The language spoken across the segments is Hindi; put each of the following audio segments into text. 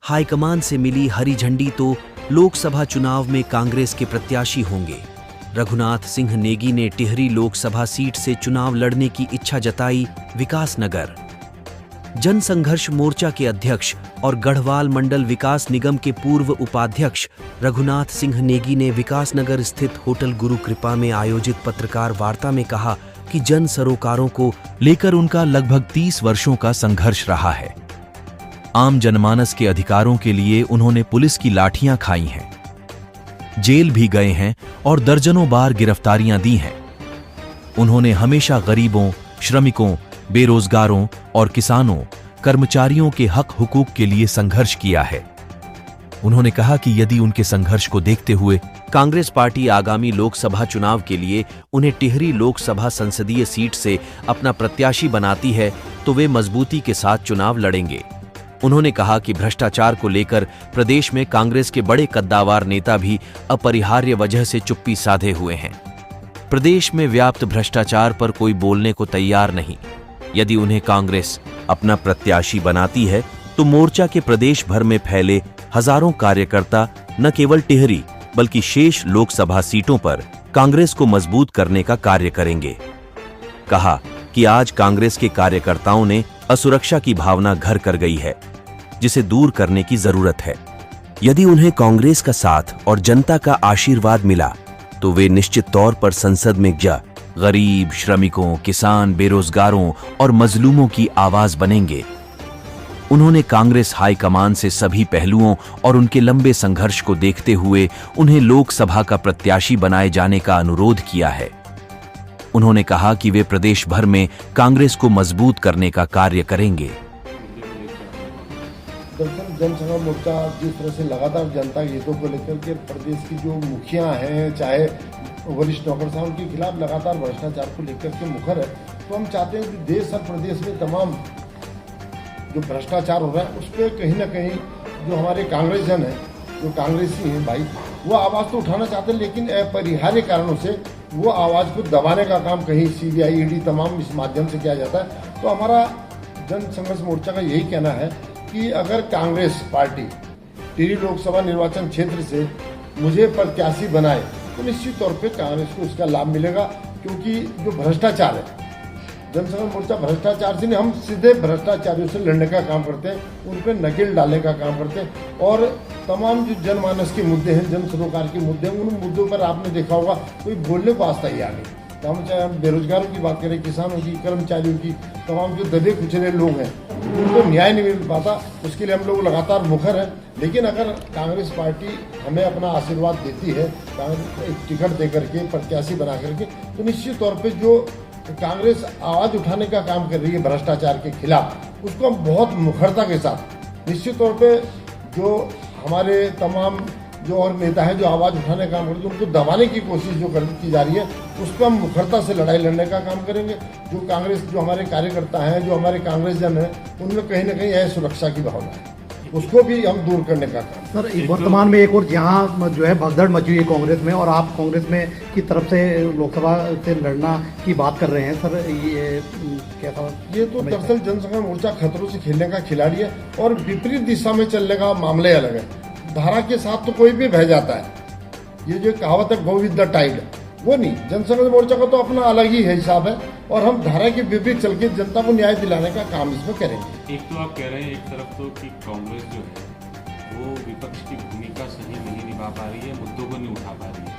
हाईकमान से मिली हरी झंडी तो लोकसभा चुनाव में कांग्रेस के प्रत्याशी होंगे। रघुनाथ सिंह नेगी ने टिहरी लोकसभा सीट से चुनाव लड़ने की इच्छा जताई। विकासनगर जनसंघर्ष मोर्चा के अध्यक्ष और गढ़वाल मंडल विकास निगम के पूर्व उपाध्यक्ष रघुनाथ सिंह नेगी ने विकासनगर स्थित होटल गुरु कृपा में आयोजित पत्रकार वार्ता में कहा कि जन सरोकारों को लेकर उनका लगभग 30 वर्षों का संघर्ष रहा है। आम जनमानस के अधिकारों के लिए उन्होंने पुलिस की लाठियां खाई हैं, जेल भी गए हैं और दर्जनों बार गिरफ्तारियां दी हैं। उन्होंने हमेशा गरीबों, श्रमिकों, बेरोजगारों और किसानों, कर्मचारियों के हक हुकूक के लिए संघर्ष किया है। उन्होंने कहा कि यदि उनके संघर्ष को देखते हुए कांग्रेस पार्टी आगामी लोकसभा चुनाव के लिए उन्हें टिहरी लोकसभा संसदीय सीट से अपना प्रत्याशी बनाती है तो वे मजबूती के साथ चुनाव लड़ेंगे। उन्होंने कहा कि भ्रष्टाचार को लेकर प्रदेश में कांग्रेस के बड़े कद्दावर नेता भी अपरिहार्य वजह से चुप्पी साधे हुए हैं। प्रदेश में व्याप्त भ्रष्टाचार पर कोई बोलने को तैयार नहीं। यदि उन्हें कांग्रेस अपना प्रत्याशी बनाती है तो मोर्चा के प्रदेश भर में फैले हजारों कार्यकर्ता न केवल टिहरी बल्कि शेष लोकसभा सीटों पर कांग्रेस को मजबूत करने का कार्य करेंगे। कहा कि आज कांग्रेस के कार्यकर्ताओं ने असुरक्षा की भावना घर कर गई है, जिसे दूर करने की जरूरत है। यदि उन्हें कांग्रेस का साथ और जनता का आशीर्वाद मिला तो वे निश्चित तौर पर संसद में गरीब, श्रमिकों, किसान, बेरोजगारों और मजलूमों की आवाज बनेंगे। उन्होंने कांग्रेस हाईकमान से सभी पहलुओं और उनके लंबे संघर्ष को देखते हुए उन्हें लोकसभा का प्रत्याशी बनाए जाने का अनुरोध किया है। उन्होंने कहा कि वे प्रदेश भर में कांग्रेस को मजबूत करने का कार्य करेंगे। दरअसल जनसंघर्ष मोर्चा जिस तरह से लगातार जनता के हितों को लेकर के प्रदेश की जो मुखिया हैं, चाहे वरिष्ठ नौकरशाहों के खिलाफ लगातार भ्रष्टाचार को लेकर के मुखर है, तो हम चाहते हैं कि देश और प्रदेश में तमाम जो भ्रष्टाचार हो रहा है उस पर कहीं ना कहीं जो हमारे कांग्रेस जन है, जो कांग्रेसी हैं भाई, वो आवाज़ तो उठाना चाहते हैं, लेकिन अपरिहार्य कारणों से वो आवाज़ को दबाने का काम कहीं सीबीआई, ईडी तमाम इस माध्यम से किया जाता है। तो हमारा जनसंघर्ष मोर्चा का यही कहना है कि अगर कांग्रेस पार्टी टिहरी लोकसभा निर्वाचन क्षेत्र से मुझे प्रत्याशी बनाए तो निश्चित तौर पे कांग्रेस को इसका लाभ मिलेगा, क्योंकि जो भ्रष्टाचार है, जनसंघर्ष मोर्चा भ्रष्टाचार से नहीं, हम सीधे भ्रष्टाचारियों से लड़ने का काम करते हैं, उन पर नकेल डालने का काम करते हैं। और तमाम जो जनमानस के मुद्दे हैं, जन सरोकार के मुद्दे हैं, उन मुद्दों पर आपने देखा होगा कोई बोलने को आज तैयार नहीं। तो हम चाहे हम बेरोजगारों की बात करें, किसानों की, कर्मचारियों की, तमाम जो दबे कुचले लोग हैं उनको न्याय नहीं मिल पाता, उसके लिए हम लोग लगातार मुखर हैं। लेकिन अगर कांग्रेस पार्टी हमें अपना आशीर्वाद देती है, कांग्रेस एक टिकट दे करके, प्रत्याशी बना करके, तो निश्चित तौर पर जो कांग्रेस आवाज उठाने का काम कर रही है भ्रष्टाचार के खिलाफ, उसको हम बहुत मुखरता के साथ, निश्चित तौर पे जो हमारे तमाम जो और नेता हैं जो आवाज उठाने का काम करते हैं, उनको दबाने की कोशिश जो की जा रही है, उस पर हम मुखरता से लड़ाई लड़ने का काम करेंगे। जो कांग्रेस, जो हमारे कार्यकर्ता हैं, जो हमारे कांग्रेस जन हैं, उनमें कहीं ना कहीं है सुरक्षा की भावना है, उसको भी हम दूर करने का काम। सर, वर्तमान में एक और जहां जो है भगदड़ मची हुई है कांग्रेस में, और आप कांग्रेस में की तरफ से लोकसभा से लड़ना की बात कर रहे हैं, सर ये क्या था? ये तो दरअसल जनसंघर्ष मोर्चा खतरों से खेलने का खिलाड़ी है और विपरीत दिशा में चलने का मामले अलग है। धारा के साथ तो कोई भी बह जाता है, ये जो कहावत है गो विद द टाइड, वो नहीं। जनसंघर्ष मोर्चा का तो अपना अलग ही है हिसाब है, और हम धारा के विपरीत चल के जनता को न्याय दिलाने का काम इसमें करेंगे। एक तो आप कह रहे हैं एक तरफ तो कि कांग्रेस जो है वो विपक्ष की भूमिका सही नहीं निभा पा रही है, मुद्दों को नहीं उठा पा रही है,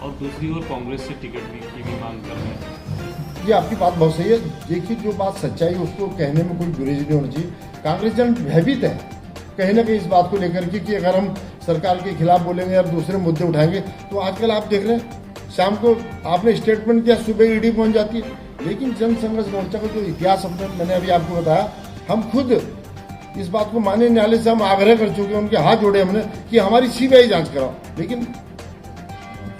और दूसरी ओर कांग्रेस से टिकट की भी मांग कर रहे हैं। ये आपकी बात बहुत सही है। देखिए, जो बात सच्चाई उसको कहने में कोई गुरेज नहीं होना चाहिए। कांग्रेस जन भयभीत है कहीं ना कहीं इस बात को लेकर के कि अगर हम सरकार के खिलाफ बोलेंगे और दूसरे मुद्दे उठाएंगे तो आजकल आप देख रहे हैं, शाम को आपने स्टेटमेंट किया, सुबह ईडी पहुंच जाती है। लेकिन जनसंघर्ष मोर्चा का जो इतिहास मैंने अभी आपको बताया, हम खुद इस बात को माननीय न्यायालय से हम आग्रह कर चुके हैं, उनके हाथ जोड़े हमने कि हमारी सीबीआई जांच कराओ, लेकिन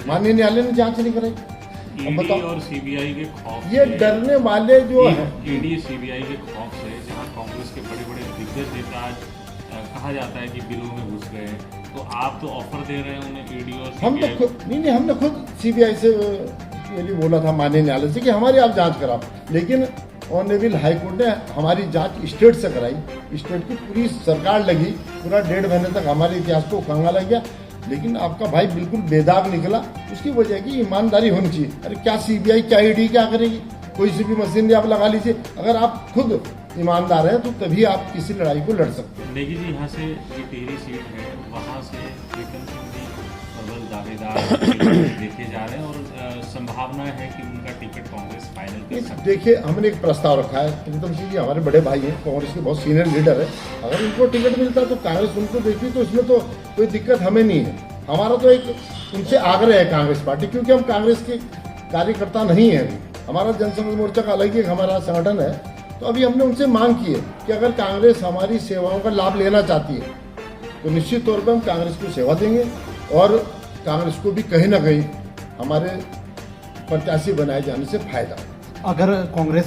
माननीय न्यायालय ने जांच नहीं कराई। अब बताओ, और सीबीआई के खौफ, ये डरने वाले जो है, ईडी सीबीआई के खौफ से जहां कांग्रेस के बड़े बड़े दिग्गज नेता कहा जाता है कि बिलों में घुस गए, तो आप तो ऑफर दे रहे हैं उन्हें ईडी और हम तो नहीं, हमने खुद सीबीआई से ये भी बोला था माननीय न्यायालय से कि हमारी आप जांच कराओ, लेकिन ऑनरेबल हाई कोर्ट ने हमारी जांच स्टेट से कराई। स्टेट की पूरी सरकार लगी, पूरा 1.5 महीने तक हमारे इतिहास को खंगा लग गया, लेकिन आपका भाई बिल्कुल बेदाग निकला। उसकी वजह की ईमानदारी होनी चाहिए। अरे क्या सीबीआई, क्या ईडी क्या करेगी? कोई सी भी मशीन आप लगा लीजिए। अगर आप खुद ईमानदार हैं तो तभी आप किसी लड़ाई को लड़ सकते हैं। नेगी जी, यहाँ से जो टिहरी सीट है वहाँ से प्रीतम सिंह जी प्रबल दावेदार देखे जा रहे हैं और संभावना है कि उनका टिकट कांग्रेस फाइनल कर सकती है। देखिए, हमने एक प्रस्ताव रखा है। प्रीतम सिंह जी हमारे बड़े भाई हैं, कांग्रेस के बहुत सीनियर लीडर है। अगर उनको टिकट मिलता तो कांग्रेस उनको देखती, तो इसमें तो कोई दिक्कत हमें नहीं है। हमारा तो एक उनसे आग्रह है कांग्रेस पार्टी, क्योंकि हम कांग्रेस के कार्यकर्ता नहीं है। हमारा जनसंघ मोर्चा का अलग ही एक हमारा संगठन है। तो अभी हमने उनसे मांग की है कि अगर कांग्रेस हमारी सेवाओं का लाभ लेना चाहती है तो निश्चित तौर पर हम कांग्रेस को सेवा देंगे और कांग्रेस को भी कहीं ना कहीं हमारे प्रत्याशी बनाए जाने से फायदा। अगर कांग्रेस